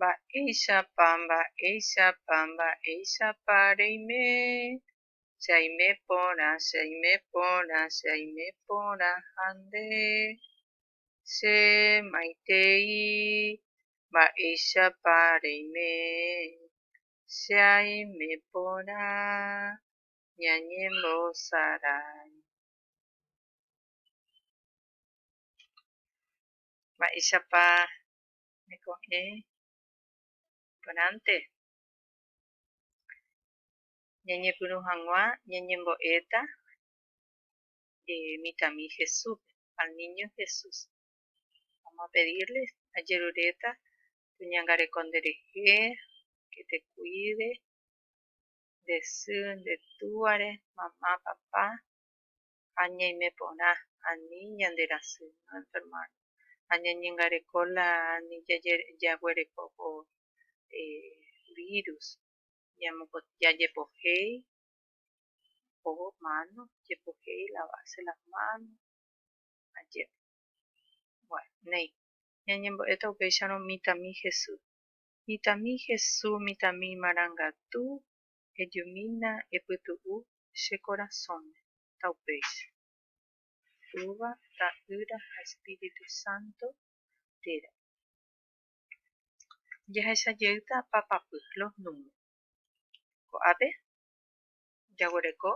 Mba'éichapa reime. Chaiméporã hande. Che maitei mba'éichapa reime. Chaiméporã ñañembosarái. Mba'éichapa neko'ẽ porãnte. Ñañepyrũ hag̃ua ñañembo'éta mitãmi Jesús, al niño Jesús. Vamos a pedirle ajerureta kuñangareko nderehe, que te cuide nde sy nde túvare, mamá, papá, ha ñaimeporã ani ñande rasy no enfermar. Ha ñañengareko ani jaguerekóko virus, jajepohéi mano, jepohéi lavarse las manos. Bueno, néi ñañembo'éta upéicharõ mitãmi Jesús. Mitãmi Jesús, mitãmi marangatu, ejumína epytu'u che corazón-me ta upéicha. Túva, ta'ýra ha Espíritu Santo térã. Jahechajeýta papapy los números. Ko'ápe jaguereko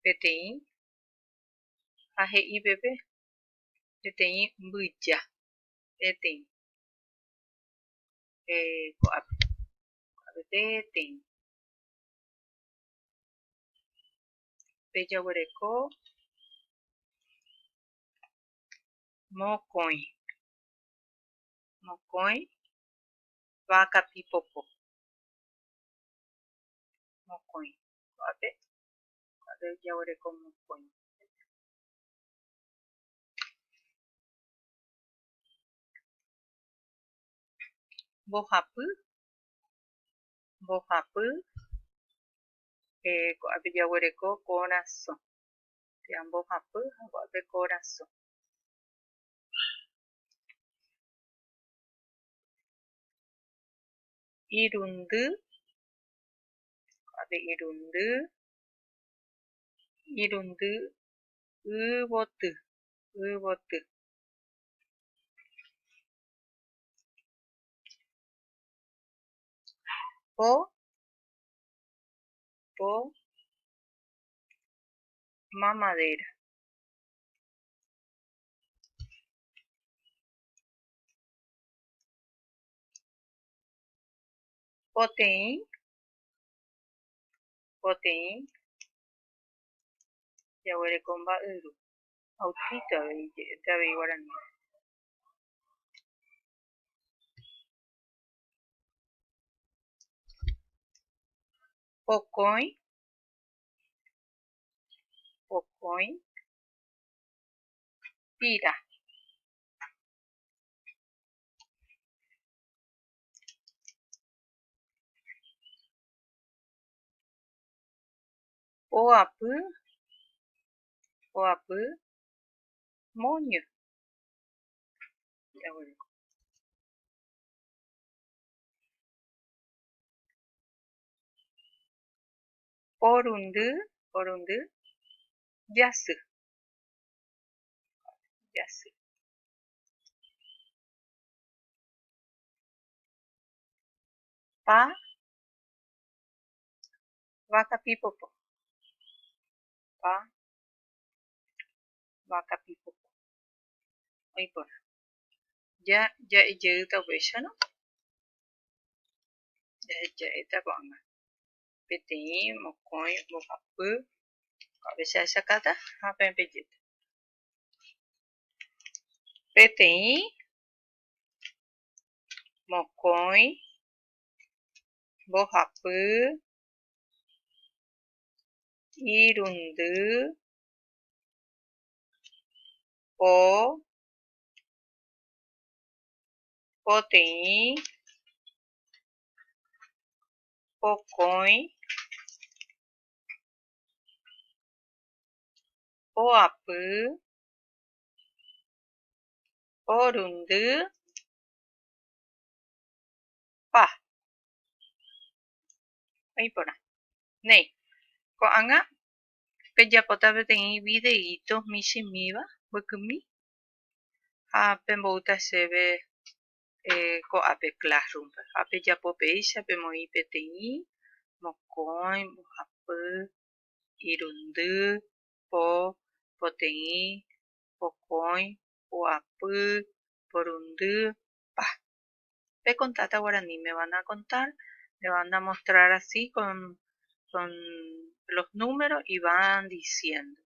peteĩ ha he'i pépe peteĩ mbyja peteĩ ko'ápe peteĩ pejaguereko mokõi vakapipopo mokõi ko'ápe jaguereko mokõi mbohapy ko'ápe jaguereko corazón mbohapy ha ko'ápe corazón. Irundy ko'ápe irundy yvoty po mamadera poteĩ jaguereko mba'yru autito avei Guarani. Pokõi pira. Poapy moño jaguereko. Porundy jasy. Pa vakapipopo oĩporã ja'ejeýta upéicha no jahecha'éta ko'ág̃a peteĩ mokõi mbohapy ko'ápe che ahechakáta ha pempejéta peteĩ mokõi mbohapy irundy poteĩ pokõi poapy porundy pa. Ahí pone. Nei. Ko'anga pejapóta peteĩ videitos michĩmíva mykými ha pembo'uta chéve ko'ápe Classroom-pe ha pejapo péicha pemoĩ peteĩ mokõi, mbohapy, irundy, po, poteĩ, pokõi, poapy, porundy, pa. Pe contata guaraní, me van a contar, me van a mostrar así con los números y van diciendo.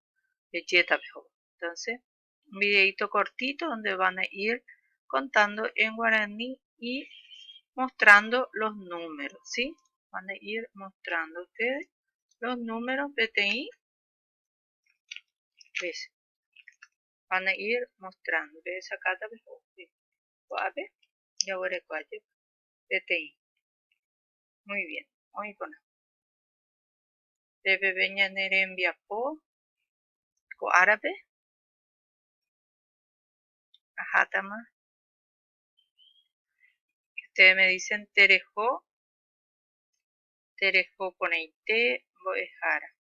Entonces, un videito cortito donde van a ir contando en guaraní y mostrando los números, ¿sí? Van a ir mostrando ustedes los números PTI. ¿Ves? Van a ir mostrando. ¿Ves? Acá está y ahora PTI. Muy bien. Hoy con Debe venir en Viapo, con árabe. Ajá, tama. Ustedes me dicen Terejo, Terejo Poneite, Boejara.